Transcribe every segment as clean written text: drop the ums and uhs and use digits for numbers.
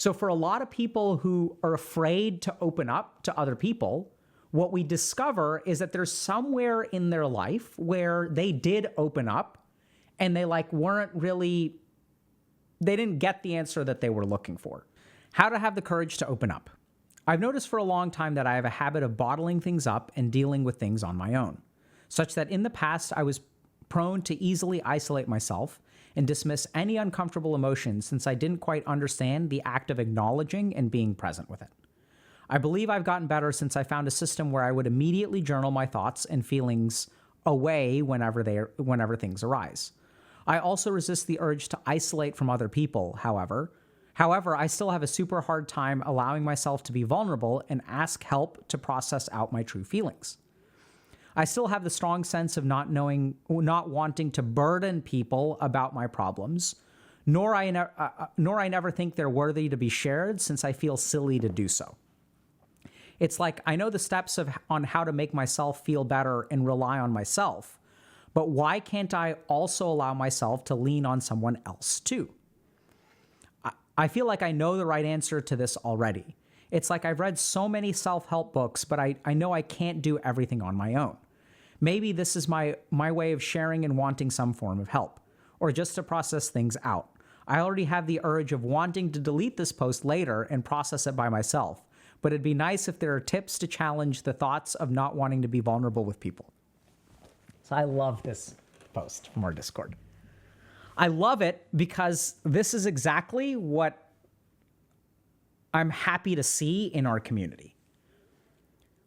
So for a lot of people who are afraid to open up to other people, what we discover is that there's somewhere in their life where they did open up and they they didn't get the answer that they were looking for. How to have the courage to open up. I've noticed for a long time that I have a habit of bottling things up and dealing with things on my own, such that in the past I was prone to easily isolate myself and dismiss any uncomfortable emotions since I didn't quite understand the act of acknowledging and being present with it. I believe I've gotten better since I found a system where I would immediately journal my thoughts and feelings away whenever things arise. I also resist the urge to isolate from other people, however. However, I still have a super hard time allowing myself to be vulnerable and ask help to process out my true feelings. I still have the strong sense of not wanting to burden people about my problems, nor I never think they're worthy to be shared since I feel silly to do so. It's like I know the steps on how to make myself feel better and rely on myself, but why can't I also allow myself to lean on someone else too? I feel like I know the right answer to this already. It's like I've read so many self-help books, but I know I can't do everything on my own. Maybe this is my way of sharing and wanting some form of help, or just to process things out. I already have the urge of wanting to delete this post later and process it by myself, but it'd be nice if there are tips to challenge the thoughts of not wanting to be vulnerable with people. So I love this post from our Discord. I love it because this is exactly what I'm happy to see in our community,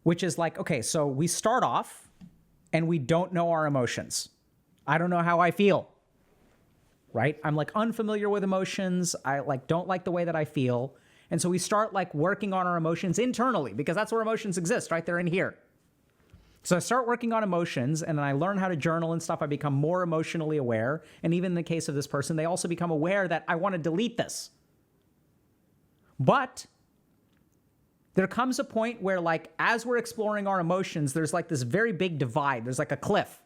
which is like, okay, so we start off and we don't know our emotions. I don't know how I feel, right? I'm like unfamiliar with emotions. I don't like the way that I feel. And so we start like working on our emotions internally because that's where emotions exist, right? They're in here. So I start working on emotions and then I learn how to journal and stuff. I become more emotionally aware. And even in the case of this person, they also become aware that I want to delete this. But there comes a point where like, as we're exploring our emotions, there's like this very big divide. There's like a cliff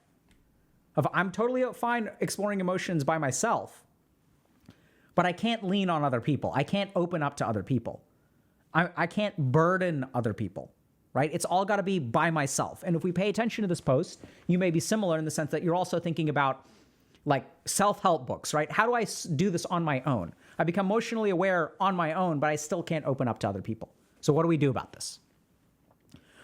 of I'm totally fine exploring emotions by myself, but I can't lean on other people. I can't open up to other people. I can't burden other people. Right? It's all got to be by myself. And if we pay attention to this post, you may be similar in the sense that you're also thinking about like self-help books, right? How do I do this on my own? I become emotionally aware on my own, but I still can't open up to other people. So what do we do about this?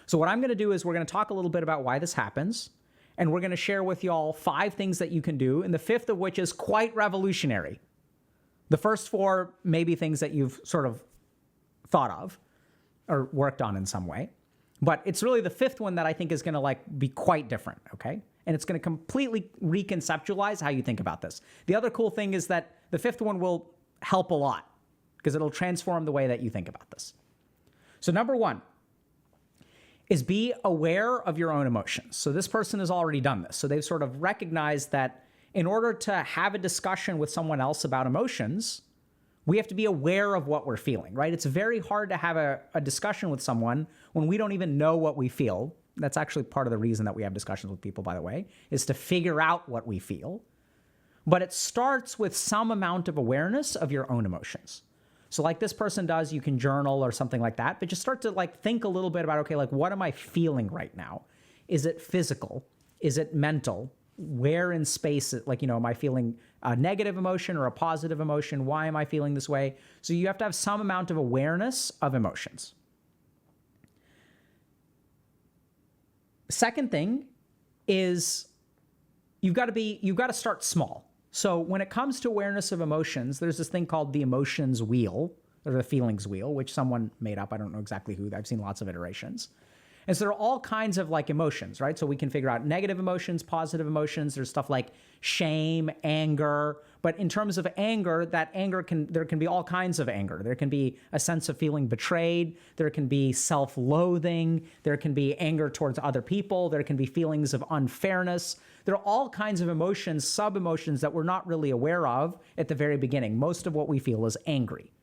So what I'm going to do is we're going to talk a little bit about why this happens. And we're going to share with y'all 5 things that you can do. And the 5th of which is quite revolutionary. The first 4 may be things that you've sort of thought of or worked on in some way. But it's really the 5th one that I think is going to like be quite different, okay? And it's going to completely reconceptualize how you think about this. The other cool thing is that the 5th one will help a lot because it'll transform the way that you think about this. So number 1 is be aware of your own emotions. So this person has already done this. So they've sort of recognized that in order to have a discussion with someone else about emotions, we have to be aware of what we're feeling, right? It's very hard to have a discussion with someone when we don't even know what we feel. That's actually part of the reason that we have discussions with people, by the way, is to figure out what we feel. But it starts with some amount of awareness of your own emotions. So like this person does, you can journal or something like that, but just start to like think a little bit about, okay, like what am I feeling right now? Is it physical? Is it mental? Where in space, like, am I feeling a negative emotion or a positive emotion? Why am I feeling this way? So you have to have some amount of awareness of emotions. Second thing is you've got to start small. So when it comes to awareness of emotions, there's this thing called the emotions wheel or the feelings wheel, which someone made up. I don't know exactly who. I've seen lots of iterations. And so there are all kinds of like emotions, right? So we can figure out negative emotions, positive emotions. There's stuff like shame, anger. But in terms of anger, there can be all kinds of anger. There can be a sense of feeling betrayed. There can be self-loathing. There can be anger towards other people. There can be feelings of unfairness. There are all kinds of emotions, sub-emotions that we're not really aware of at the very beginning. Most of what we feel is angry.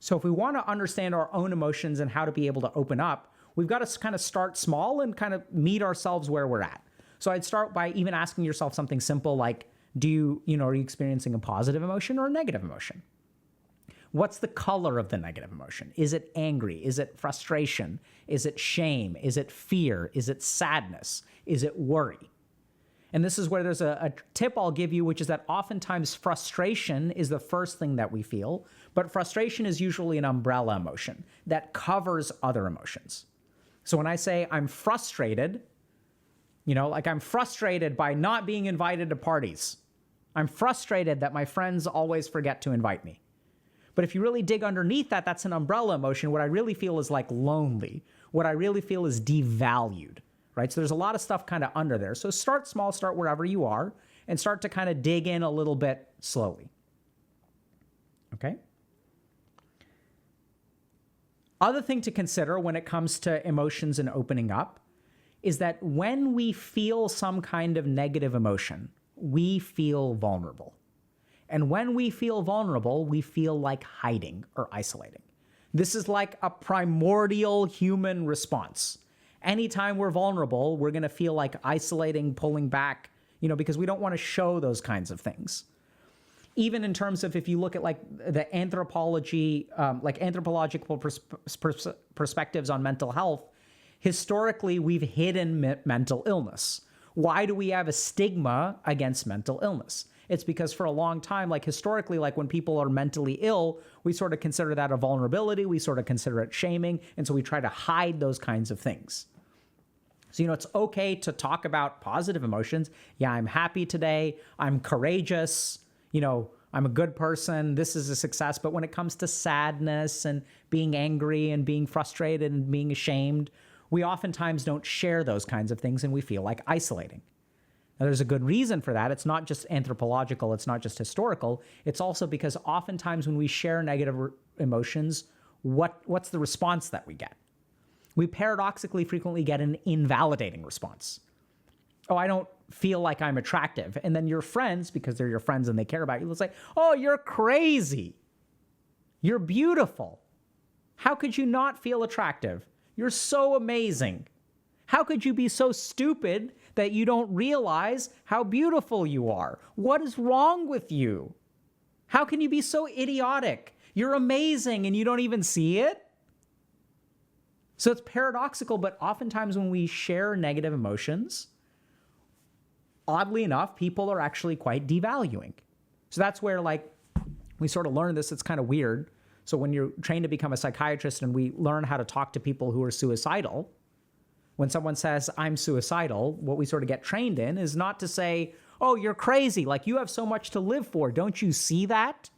So if we want to understand our own emotions and how to be able to open up, we've got to kind of start small and kind of meet ourselves where we're at. So I'd start by even asking yourself something simple like, are you experiencing a positive emotion or a negative emotion? What's the color of the negative emotion? Is it angry? Is it frustration? Is it shame? Is it fear? Is it sadness? Is it worry? And this is where there's a tip I'll give you, which is that oftentimes frustration is the first thing that we feel, but frustration is usually an umbrella emotion that covers other emotions. So when I say I'm frustrated, like I'm frustrated by not being invited to parties. I'm frustrated that my friends always forget to invite me. But if you really dig underneath that, that's an umbrella emotion. What I really feel is like lonely. What I really feel is devalued, right? So there's a lot of stuff kind of under there. So start small, start wherever you are, and start to kind of dig in a little bit slowly. Okay? Other thing to consider when it comes to emotions and opening up is that when we feel some kind of negative emotion, we feel vulnerable. And when we feel vulnerable, we feel like hiding or isolating. This is like a primordial human response. Anytime we're vulnerable, we're going to feel like isolating, pulling back, because we don't want to show those kinds of things. Even in terms of if you look at like the anthropology, like anthropological perspectives on mental health, historically, we've hidden mental illness. Why do we have a stigma against mental illness? It's because for a long time, like historically, like when people are mentally ill, we sort of consider that a vulnerability. We sort of consider it shaming. And so we try to hide those kinds of things. So, it's okay to talk about positive emotions. Yeah, I'm happy today. I'm courageous. I'm a good person. This is a success. But when it comes to sadness and being angry and being frustrated and being ashamed, we oftentimes don't share those kinds of things and we feel like isolating. Now, there's a good reason for that. It's not just anthropological. It's not just historical. It's also because oftentimes when we share negative emotions, what's the response that we get? We paradoxically frequently get an invalidating response. Oh, I don't feel like I'm attractive. And then your friends, because they're your friends and they care about you, will say, oh, you're crazy. You're beautiful. How could you not feel attractive? You're so amazing. How could you be so stupid that you don't realize how beautiful you are? What is wrong with you? How can you be so idiotic? You're amazing and you don't even see it? So it's paradoxical, but oftentimes when we share negative emotions, oddly enough, people are actually quite devaluing. So that's where we sort of learn this. It's kind of weird. So when you're trained to become a psychiatrist and we learn how to talk to people who are suicidal, when someone says, I'm suicidal, what we sort of get trained in is not to say, oh, you're crazy. Like you have so much to live for. Don't you see that?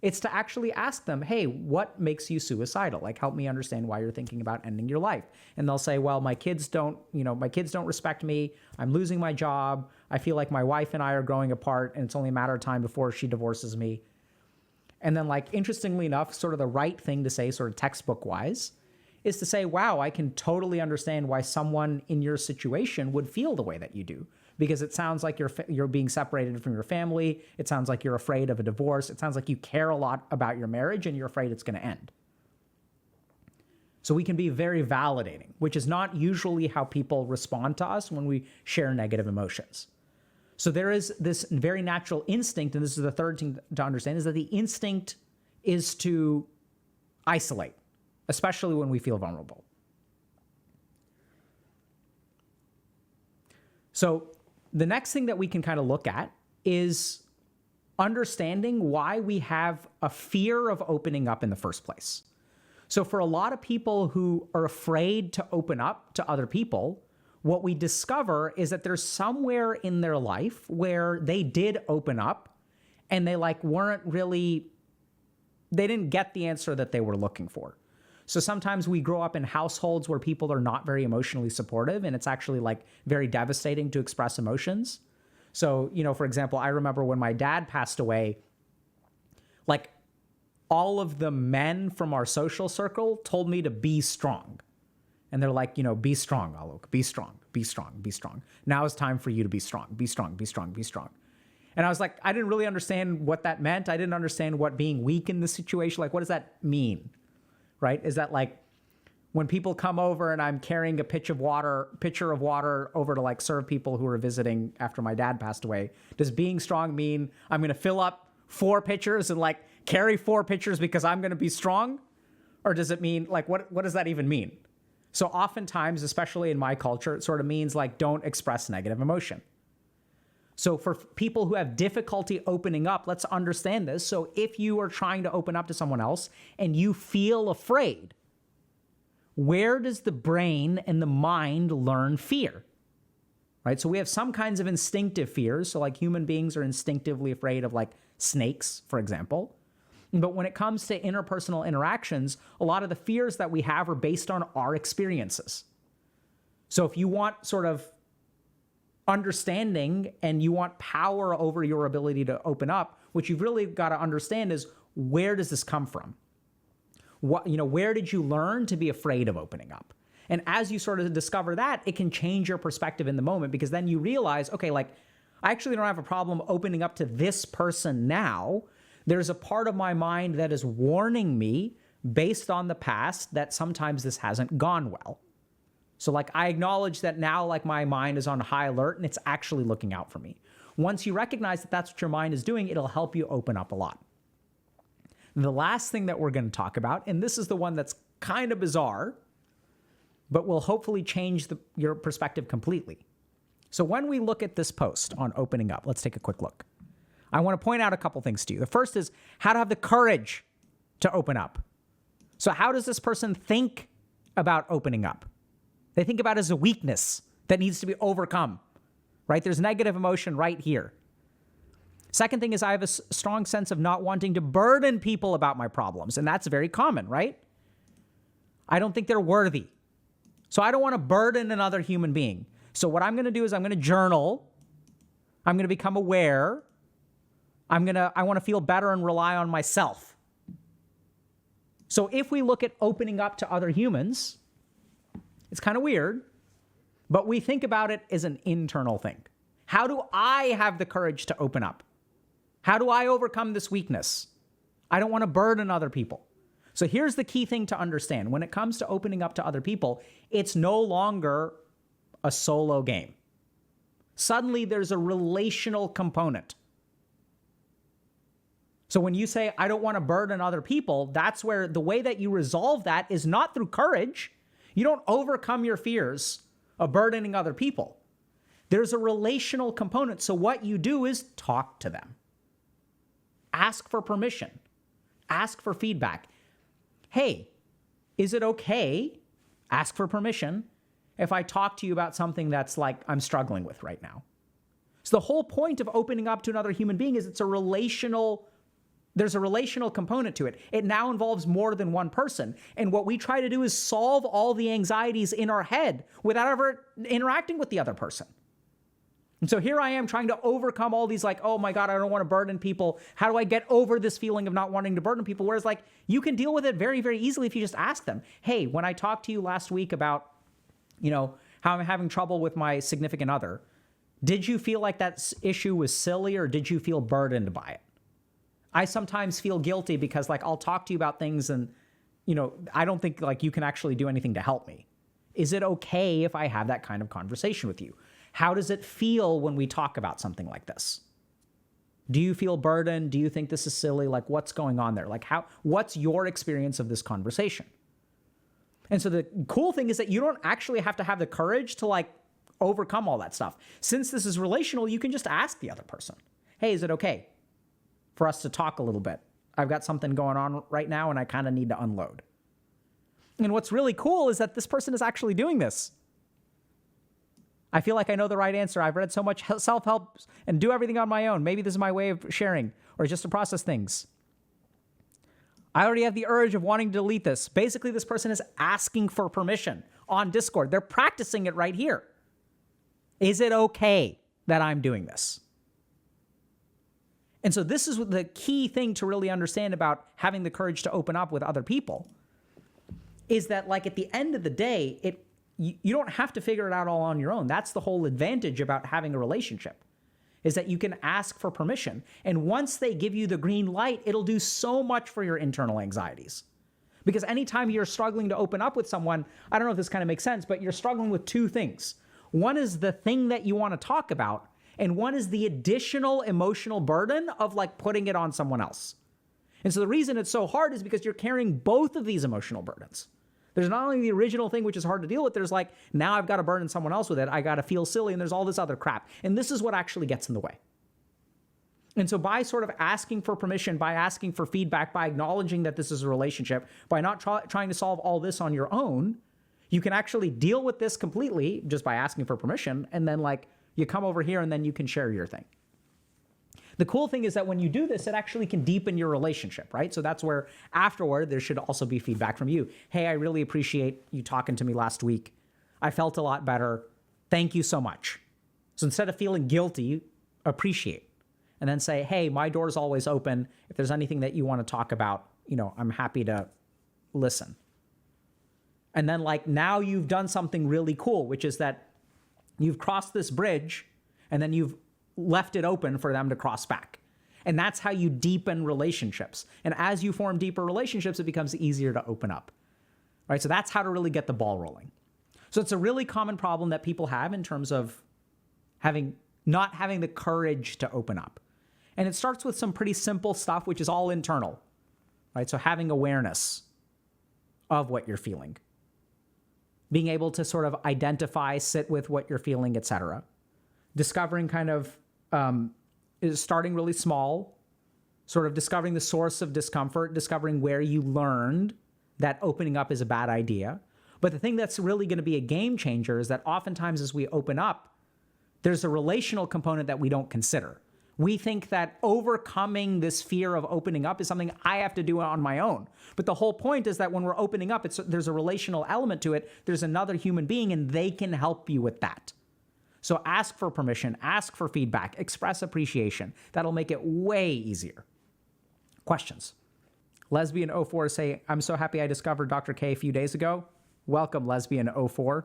It's to actually ask them, hey, what makes you suicidal? Like, help me understand why you're thinking about ending your life. And they'll say, well, my kids don't respect me. I'm losing my job. I feel like my wife and I are growing apart and it's only a matter of time before she divorces me. And then interestingly enough, sort of the right thing to say, sort of textbook wise, is to say, wow, I can totally understand why someone in your situation would feel the way that you do. Because it sounds like you're being separated from your family. It sounds like you're afraid of a divorce. It sounds like you care a lot about your marriage and you're afraid it's going to end. So we can be very validating, which is not usually how people respond to us when we share negative emotions. So there is this very natural instinct, and this is the third thing to understand, is that the instinct is to isolate, especially when we feel vulnerable. So the next thing that we can kind of look at is understanding why we have a fear of opening up in the first place. So for a lot of people who are afraid to open up to other people, what we discover is that there's somewhere in their life where they did open up and they they didn't get the answer that they were looking for. So sometimes we grow up in households where people are not very emotionally supportive, and it's actually very devastating to express emotions. So, for example, I remember when my dad passed away, all of the men from our social circle told me to be strong. And they're like, be strong, Alok, be strong, be strong, be strong. Now it's time for you to be strong, be strong, be strong, be strong. And I was like, I didn't really understand what that meant. I didn't understand what being weak in this situation, what does that mean? Right? Is that when people come over and I'm carrying a pitcher of water over to serve people who are visiting after my dad passed away, does being strong mean I'm going to fill up 4 pitchers and carry 4 pitchers because I'm going to be strong? Or does it mean, like, what does that even mean? So oftentimes, especially in my culture, it sort of means like, don't express negative emotion. So for people who have difficulty opening up, let's understand this. So if you are trying to open up to someone else and you feel afraid, where does the brain and the mind learn fear? Right? So we have some kinds of instinctive fears. So like human beings are instinctively afraid of like snakes, for example. But when it comes to interpersonal interactions, a lot of the fears that we have are based on our experiences. So if you want sort of understanding and you want power over your ability to open up, what you've really got to understand is, where does this come from? Where did you learn to be afraid of opening up? And as you sort of discover that, it can change your perspective in the moment, because then you realize, okay, like, I actually don't have a problem opening up to this person now. There's a part of my mind that is warning me based on the past that sometimes this hasn't gone well. So like, I acknowledge that now, like, my mind is on high alert and it's actually looking out for me. Once you recognize that that's what your mind is doing, it'll help you open up a lot. The last thing that we're going to talk about, and this is the one that's kind of bizarre, but will hopefully change your perspective completely. So when we look at this post on opening up, let's take a quick look. I want to point out a couple things to you. The first is how to have the courage to open up. So how does this person think about opening up? They think about it as a weakness that needs to be overcome, right? There's negative emotion right here. Second thing is, I have a strong sense of not wanting to burden people about my problems. And that's very common, right? I don't think they're worthy. So I don't want to burden another human being. So what I'm going to do is I'm going to journal. I'm going to become aware. I want to feel better and rely on myself. So if we look at opening up to other humans, it's kind of weird, but we think about it as an internal thing. How do I have the courage to open up? How do I overcome this weakness? I don't want to burden other people. So here's the key thing to understand. When it comes to opening up to other people, it's no longer a solo game. Suddenly there's a relational component. So when you say, I don't want to burden other people, that's where the way that you resolve that is not through courage. You don't overcome your fears of burdening other people. There's a relational component. So what you do is talk to them. Ask for permission. Ask for feedback. Hey, is it okay, ask for permission, if I talk to you about something that's like I'm struggling with right now? So the whole point of opening up to another human being is there's a relational component to it. It now involves more than one person. And what we try to do is solve all the anxieties in our head without ever interacting with the other person. And so here I am trying to overcome all these, like, oh my God, I don't want to burden people. How do I get over this feeling of not wanting to burden people? Whereas like, you can deal with it very, very easily if you just ask them, hey, when I talked to you last week about, how I'm having trouble with my significant other, did you feel like that issue was silly, or did you feel burdened by it? I sometimes feel guilty because like, I'll talk to you about things and, I don't think like you can actually do anything to help me. Is it okay if I have that kind of conversation with you? How does it feel when we talk about something like this? Do you feel burdened? Do you think this is silly? Like, what's going on there? Like, what's your experience of this conversation? And so the cool thing is that you don't actually have to have the courage to like overcome all that stuff. Since this is relational, you can just ask the other person, hey, is it okay for us to talk a little bit? I've got something going on right now and I kind of need to unload. And what's really cool is that this person is actually doing this. I feel like I know the right answer. I've read so much self-help and do everything on my own. Maybe this is my way of sharing or just to process things. I already have the urge of wanting to delete this. Basically, this person is asking for permission on Discord. They're practicing it right here. Is it okay that I'm doing this? And so this is the key thing to really understand about having the courage to open up with other people, is that like at the end of the day, you don't have to figure it out all on your own. That's the whole advantage about having a relationship, is that you can ask for permission. And once they give you the green light, it'll do so much for your internal anxieties. Because anytime you're struggling to open up with someone, I don't know if this kind of makes sense, but you're struggling with two things. One is the thing that you want to talk about, and one is the additional emotional burden of like putting it on someone else. And so the reason it's so hard is because you're carrying both of these emotional burdens. There's not only the original thing, which is hard to deal with, there's like, now I've got to burden someone else with it. I got to feel silly, and there's all this other crap. And this is what actually gets in the way. And so by sort of asking for permission, by asking for feedback, by acknowledging that this is a relationship, by not trying to solve all this on your own, you can actually deal with this completely just by asking for permission. And then like you come over here and then you can share your thing. The cool thing is that when you do this, it actually can deepen your relationship, right? So that's where afterward, there should also be feedback from you. Hey, I really appreciate you talking to me last week. I felt a lot better. Thank you so much. So instead of feeling guilty, appreciate. And then say, hey, my door's always open. If there's anything that you want to talk about, I'm happy to listen. And then like now you've done something really cool, which is that you've crossed this bridge and then you've left it open for them to cross back. And that's how you deepen relationships. And as you form deeper relationships, it becomes easier to open up, right? So that's how to really get the ball rolling. So it's a really common problem that people have in terms of not having the courage to open up. And it starts with some pretty simple stuff, which is all internal, right? So having awareness of what you're feeling, being able to sort of identify, sit with what you're feeling, etc. Discovering kind of is starting really small, sort of discovering the source of discomfort, discovering where you learned that opening up is a bad idea. But the thing that's really going to be a game changer is that oftentimes as we open up, there's a relational component that we don't consider. We think that overcoming this fear of opening up is something I have to do on my own. But the whole point is that when we're opening up, there's a relational element to it. There's another human being, and they can help you with that. So ask for permission, ask for feedback, express appreciation. That'll make it way easier. Questions? Lesbian04 say, I'm so happy I discovered Dr. K a few days ago. Welcome, Lesbian04.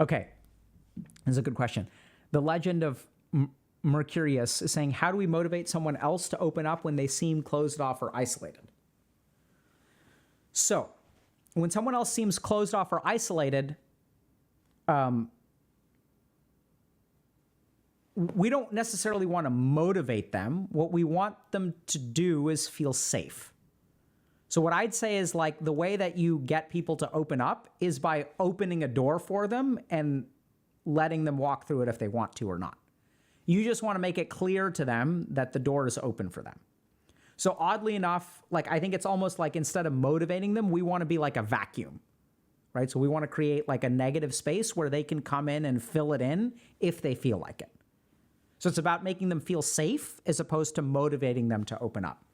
Okay, this is a good question. The Legend of Mercurius is saying, how do we motivate someone else to open up when they seem closed off or isolated? So when someone else seems closed off or isolated, we don't necessarily want to motivate them. What we want them to do is feel safe. So what I'd say is like the way that you get people to open up is by opening a door for them and letting them walk through it if they want to or not. You just want to make it clear to them that the door is open for them. So oddly enough, like I think it's almost like instead of motivating them, we want to be like a vacuum, right? So we want to create like a negative space where they can come in and fill it in if they feel like it. So it's about making them feel safe as opposed to motivating them to open up.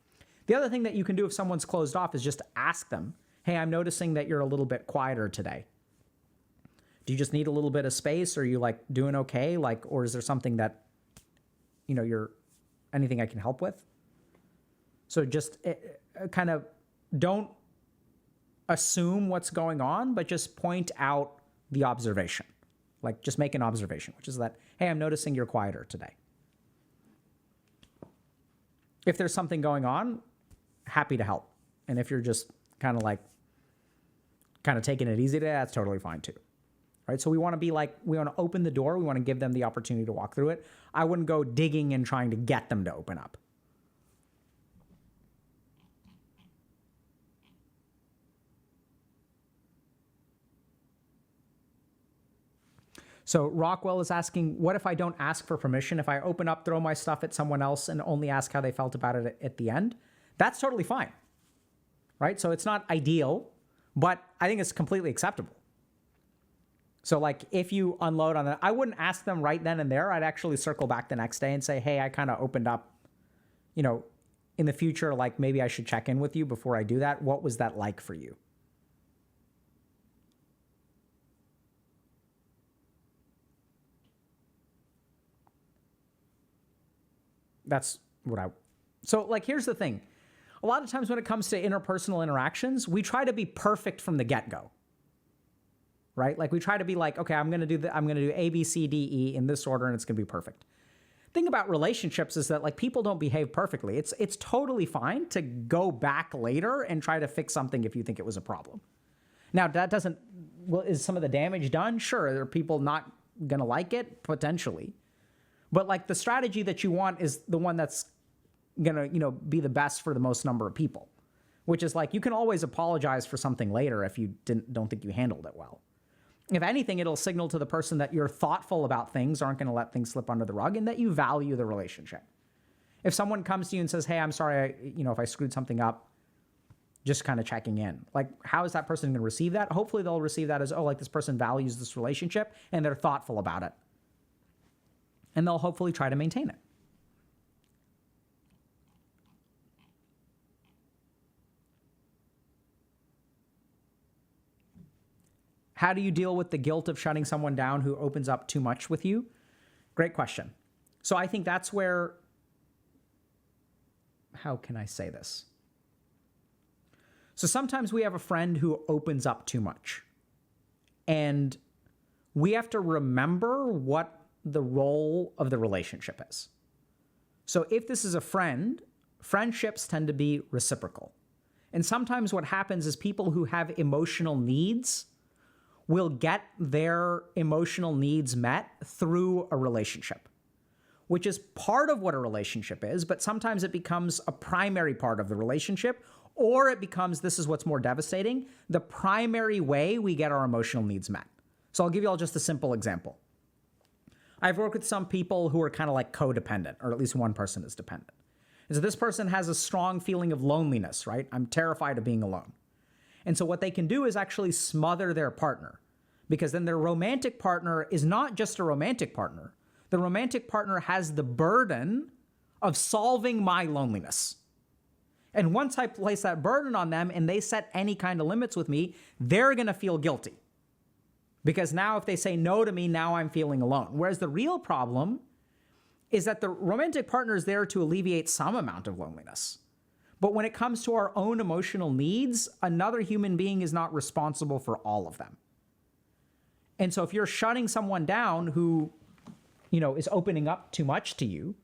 The other thing that you can do if someone's closed off is just ask them, hey, I'm noticing that you're a little bit quieter today. Do you just need a little bit of space? Are you like doing okay? Like, or is there something that, anything I can help with? So just kind of don't assume what's going on, but just point out the observation. Like just make an observation, which is that, hey, I'm noticing you're quieter today. If there's something going on, happy to help. And if you're just kind of taking it easy today, that's totally fine too. Right? So we want to open the door. We want to give them the opportunity to walk through it. I wouldn't go digging and trying to get them to open up. So Rockwell is asking, what if I don't ask for permission? If I open up, throw my stuff at someone else and only ask how they felt about it at the end? That's totally fine, right? So it's not ideal, but I think it's completely acceptable. So like if you unload on that, I wouldn't ask them right then and there. I'd actually circle back the next day and say, hey, I kind of opened up, in the future, like maybe I should check in with you before I do that. What was that like for you? That's what so like, here's the thing. A lot of times when it comes to interpersonal interactions, we try to be perfect from the get-go, right? Like we try to be like, okay, I'm going to do A, B, C, D, E in this order and it's going to be perfect. Thing about relationships is that like people don't behave perfectly. It's totally fine to go back later and try to fix something if you think it was a problem. Now is some of the damage done? Sure. Are people not going to like it? Potentially. But like the strategy that you want is the one that's gonna, be the best for the most number of people, which is like, you can always apologize for something later if you don't think you handled it well. If anything, it'll signal to the person that you're thoughtful about things, aren't going to let things slip under the rug, and that you value the relationship. If someone comes to you and says, hey, I'm sorry, if I screwed something up, just kind of checking in. Like, how is that person going to receive that? Hopefully they'll receive that as, oh, like this person values this relationship and they're thoughtful about it. And they'll hopefully try to maintain it. How do you deal with the guilt of shutting someone down who opens up too much with you? Great question. So I think that's where, how can I say this? So sometimes we have a friend who opens up too much. And we have to remember what the role of the relationship is. So if this is a friend, friendships tend to be reciprocal. And sometimes what happens is people who have emotional needs will get their emotional needs met through a relationship, which is part of what a relationship is, but sometimes it becomes a primary part of the relationship, or it becomes, this is what's more devastating, the primary way we get our emotional needs met. So I'll give you all just a simple example. I've worked with some people who are kind of like codependent, or at least one person is dependent. And so this person has a strong feeling of loneliness, right? I'm terrified of being alone. And so what they can do is actually smother their partner, because then their romantic partner is not just a romantic partner. The romantic partner has the burden of solving my loneliness. And once I place that burden on them and they set any kind of limits with me, they're going to feel guilty. Because now if they say no to me, now I'm feeling alone. Whereas the real problem is that the romantic partner is there to alleviate some amount of loneliness. But when it comes to our own emotional needs, another human being is not responsible for all of them. And so if you're shutting someone down who, is opening up too much to you,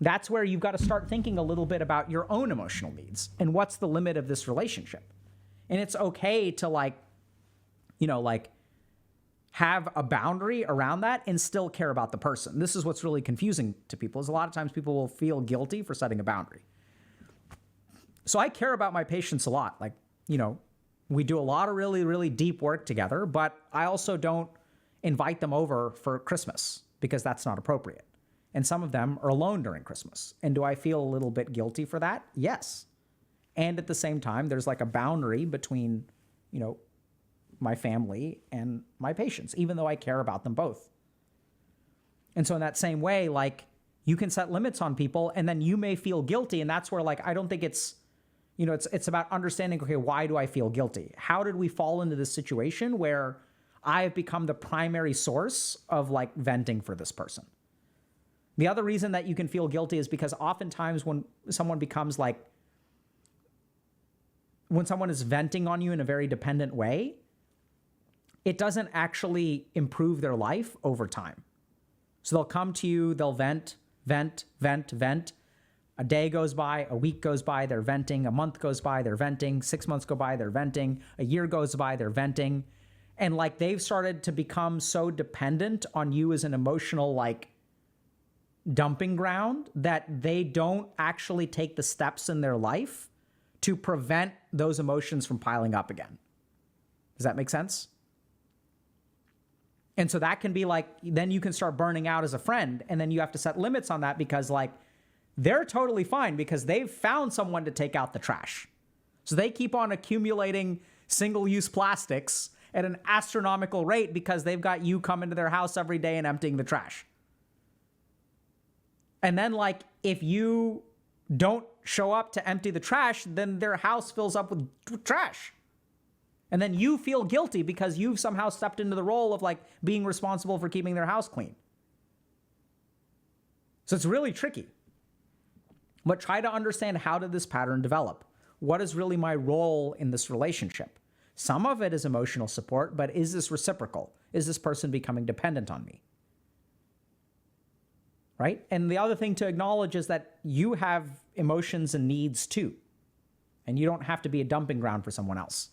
that's where you've got to start thinking a little bit about your own emotional needs and what's the limit of this relationship. And it's okay to have a boundary around that and still care about the person. This is what's really confusing to people, is a lot of times people will feel guilty for setting a boundary. So I care about my patients a lot. We do a lot of really, really deep work together, but I also don't invite them over for Christmas because that's not appropriate. And some of them are alone during Christmas. And do I feel a little bit guilty for that? Yes. And at the same time, there's like a boundary between, my family and my patients, even though I care about them both. And so in that same way, you can set limits on people and then you may feel guilty. And that's where I don't think it's, it's about understanding, okay, why do I feel guilty? How did we fall into this situation where I have become the primary source of venting for this person? The other reason that you can feel guilty is because oftentimes when someone becomes when someone is venting on you in a very dependent way, it doesn't actually improve their life over time. So they'll come to you, they'll vent. A day goes by, a week goes by, they're venting. A month goes by, they're venting. 6 months go by, they're venting. A year goes by, they're venting. And they've started to become so dependent on you as an emotional dumping ground that they don't actually take the steps in their life to prevent those emotions from piling up again. Does that make sense? And so that can be then you can start burning out as a friend, and then you have to set limits on that because they're totally fine because they've found someone to take out the trash. So they keep on accumulating single-use plastics at an astronomical rate because they've got you coming to their house every day and emptying the trash. And then if you don't show up to empty the trash, then their house fills up with trash. And then you feel guilty because you've somehow stepped into the role of being responsible for keeping their house clean. So it's really tricky. But try to understand, how did this pattern develop? What is really my role in this relationship? Some of it is emotional support, but is this reciprocal? Is this person becoming dependent on me? Right? And the other thing to acknowledge is that you have emotions and needs too. And you don't have to be a dumping ground for someone else.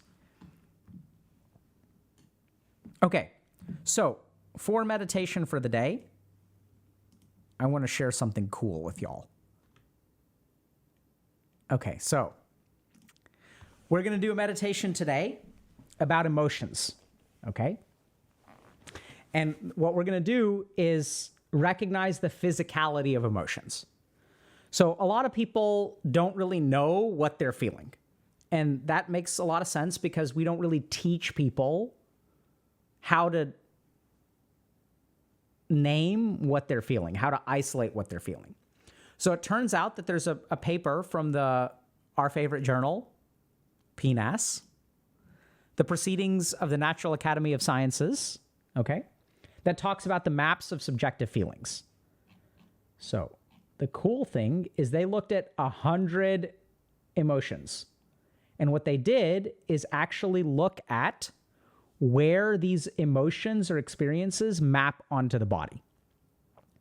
Okay, so for meditation for the day, I want to share something cool with y'all. Okay, so we're going to do a meditation today about emotions, okay? And what we're going to do is recognize the physicality of emotions. So a lot of people don't really know what they're feeling. And that makes a lot of sense because we don't really teach people how to name what they're feeling, how to isolate what they're feeling. So it turns out that there's a paper from our favorite journal, PNAS, the Proceedings of the Natural Academy of Sciences, okay, that talks about the maps of subjective feelings. So the cool thing is they looked at 100 emotions. And what they did is actually look at where these emotions or experiences map onto the body.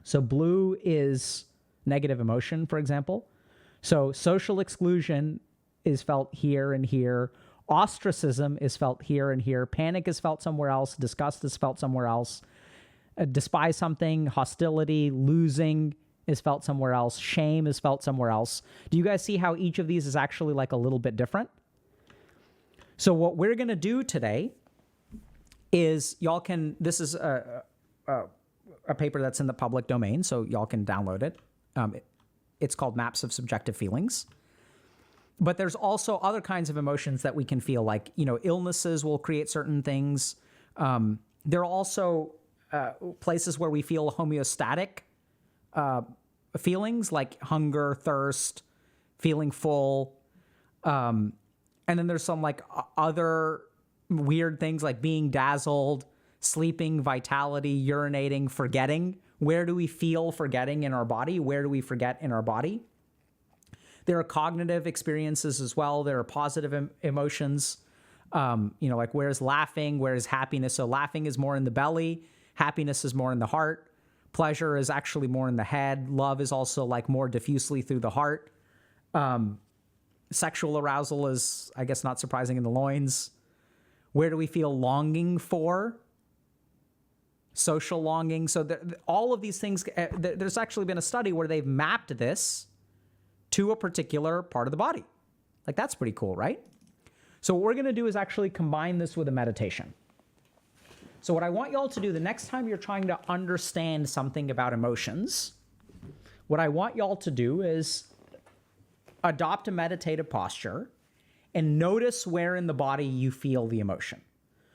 So blue is negative emotion, for example. So social exclusion is felt here and here. Ostracism is felt here and here. Panic is felt somewhere else. Disgust is felt somewhere else. Despise something, hostility, losing is felt somewhere else. Shame is felt somewhere else. Do you guys see how each of these is actually like a little bit different? So what we're going to do today is this is a paper that's in the public domain, so y'all can download it. It's called Maps of Subjective Feelings. But there's also other kinds of emotions that we can feel, like, illnesses will create certain things. There are also places where we feel homeostatic feelings like hunger, thirst, feeling full. And then there's some like other weird things like being dazzled, sleeping, vitality, urinating, forgetting. Where do we feel forgetting in our body? Where do we forget in our body? There are cognitive experiences as well. There are positive emotions, like where's laughing, where's happiness. So laughing is more in the belly. Happiness is more in the heart. Pleasure is actually more in the head. Love is also like more diffusely through the heart. Sexual arousal is, I guess, not surprising, in the loins. Where do we feel longing for? Social longing. So all of these things, there's actually been a study where they've mapped this to a particular part of the body. Like, that's pretty cool, right? So what we're going to do is actually combine this with a meditation. So what I want y'all to do the next time you're trying to understand something about emotions, what I want y'all to do is adopt a meditative posture and notice where in the body you feel the emotion.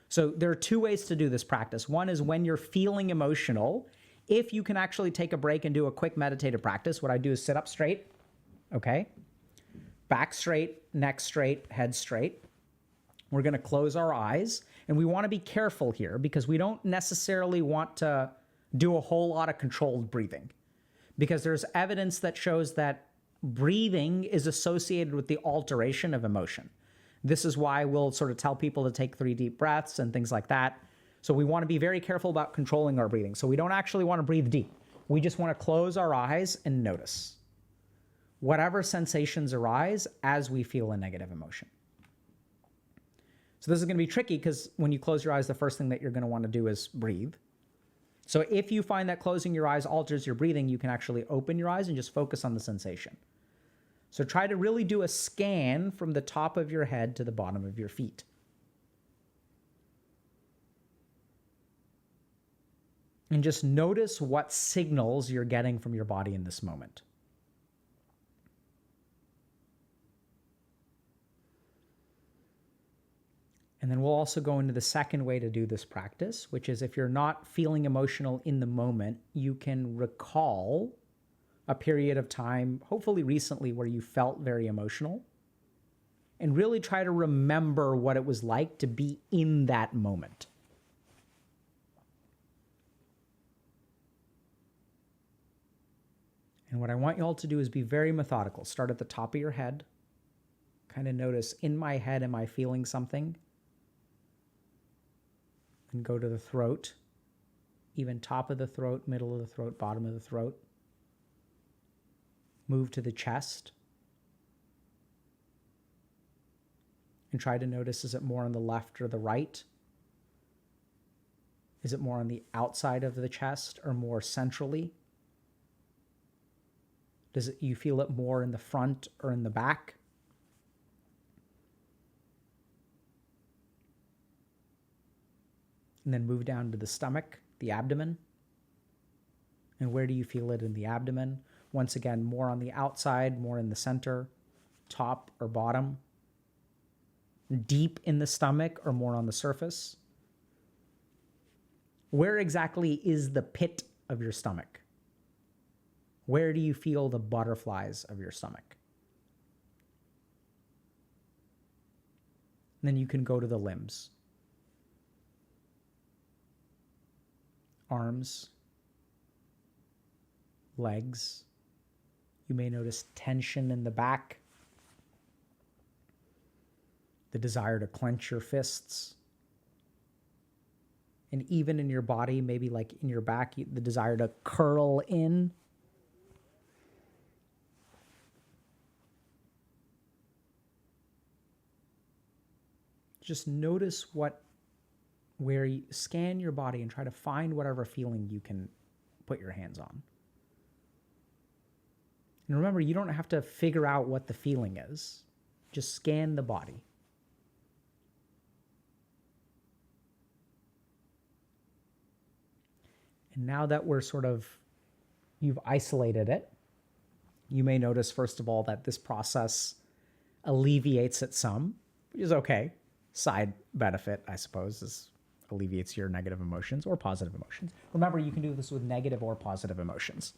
So there are two ways to do this practice. One is when you're feeling emotional, if you can actually take a break and do a quick meditative practice, what I do is sit up straight, okay? Back straight, neck straight, head straight. We're going to close our eyes, and we want to be careful here because we don't necessarily want to do a whole lot of controlled breathing, because there's evidence that shows that breathing is associated with the alteration of emotion. This is why we'll sort of tell people to take 3 deep breaths and things like that. So we want to be very careful about controlling our breathing. So we don't actually want to breathe deep. We just want to close our eyes and notice whatever sensations arise as we feel a negative emotion. So this is going to be tricky because when you close your eyes, the first thing that you're going to want to do is breathe. So if you find that closing your eyes alters your breathing, you can actually open your eyes and just focus on the sensation. So try to really do a scan from the top of your head to the bottom of your feet. And just notice what signals you're getting from your body in this moment. And then we'll also go into the second way to do this practice, which is if you're not feeling emotional in the moment, you can recall a period of time, hopefully recently, where you felt very emotional, and really try to remember what it was like to be in that moment. And what I want you all to do is be very methodical. Start at the top of your head. Kind of notice, in my head, am I feeling something? And go to the throat, even top of the throat, middle of the throat, bottom of the throat. Move to the chest. And try to notice, is it more on the left or the right? Is it more on the outside of the chest or more centrally? You feel it more in the front or in the back? And then move down to the stomach, the abdomen. And where do you feel it in the abdomen? Once again, more on the outside, more in the center, top or bottom, deep in the stomach or more on the surface. Where exactly is the pit of your stomach? Where do you feel the butterflies of your stomach? And then you can go to the limbs. Arms, legs. You may notice tension in the back, the desire to clench your fists. And even in your body, maybe like in your back, the desire to curl in. Just notice where you scan your body and try to find whatever feeling you can put your hands on. And remember, you don't have to figure out what the feeling is. Just scan the body. And now that you've isolated it, you may notice, first of all, that this process alleviates it some, which is okay. Side benefit, I suppose, is alleviates your negative emotions or positive emotions. Remember, you can do this with negative or positive emotions.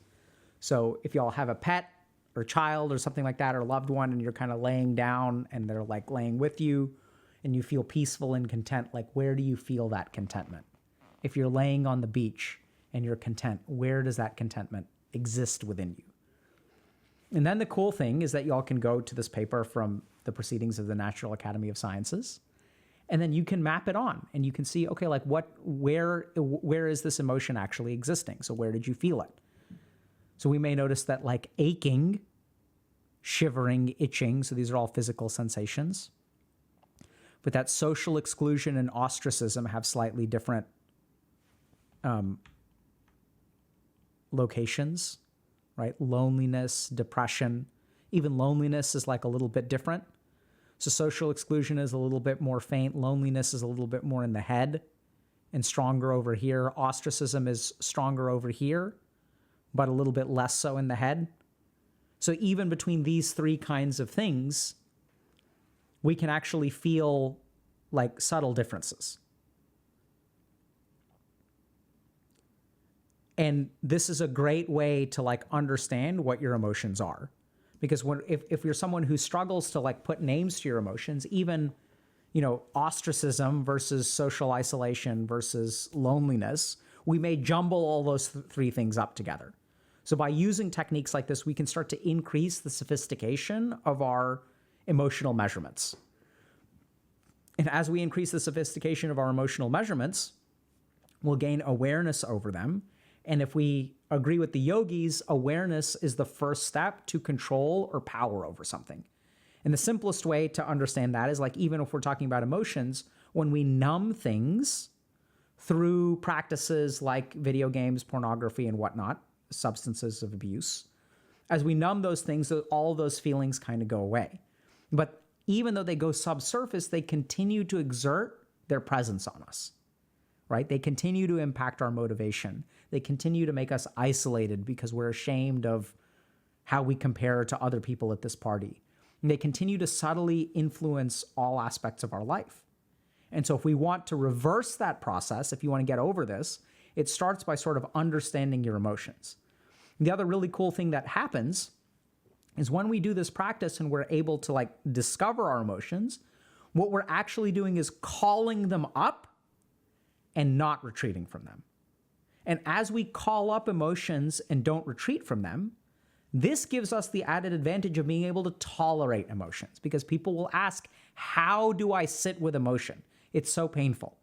So if y'all have a pet or child or something like that, or a loved one, and you're kind of laying down and they're like laying with you and you feel peaceful and content, like where do you feel that contentment? If you're laying on the beach and you're content, where does that contentment exist within you? And then the cool thing is that y'all can go to this paper from the Proceedings of the National Academy of Sciences, and then you can map it on and you can see, okay, like where is this emotion actually existing? So where did you feel it? So we may notice that like aching, shivering, itching, so these are all physical sensations. But that social exclusion and ostracism have slightly different locations, right? Loneliness, depression, even loneliness is like a little bit different. So social exclusion is a little bit more faint. Loneliness is a little bit more in the head and stronger over here. Ostracism is stronger over here, but a little bit less so in the head. So even between these three kinds of things, we can actually feel like subtle differences. And this is a great way to like understand what your emotions are. Because if you're someone who struggles to like put names to your emotions, even, ostracism versus social isolation versus loneliness, we may jumble all those three things up together. So by using techniques like this, we can start to increase the sophistication of our emotional measurements. And as we increase the sophistication of our emotional measurements, we'll gain awareness over them. And if we agree with the yogis, awareness is the first step to control or power over something. And the simplest way to understand that is like, even if we're talking about emotions, when we numb things through practices like video games, pornography, and whatnot, substances of abuse, as we numb those things, all those feelings kind of go away. But even though they go subsurface, they continue to exert their presence on us. Right? They continue to impact our motivation. They continue to make us isolated because we're ashamed of how we compare to other people at this party. And they continue to subtly influence all aspects of our life. And so if we want to reverse that process, if you want to get over this, it starts by sort of understanding your emotions. The other really cool thing that happens is when we do this practice and we're able to like discover our emotions, what we're actually doing is calling them up and not retreating from them. And as we call up emotions and don't retreat from them, this gives us the added advantage of being able to tolerate emotions, because people will ask, how do I sit with emotion? It's so painful.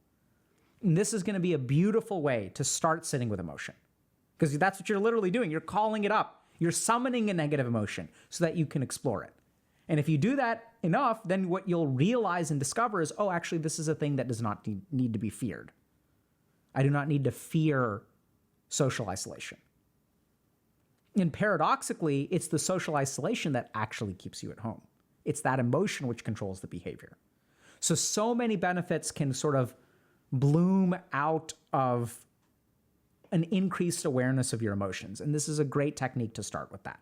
And this is going to be a beautiful way to start sitting with emotion, because that's what you're literally doing. You're calling it up. You're summoning a negative emotion so that you can explore it. And if you do that enough, then what you'll realize and discover is, oh, actually, this is a thing that does not need to be feared. I do not need to fear social isolation. And paradoxically, it's the social isolation that actually keeps you at home. It's that emotion which controls the behavior. So many benefits can sort of bloom out of an increased awareness of your emotions. And this is a great technique to start with that.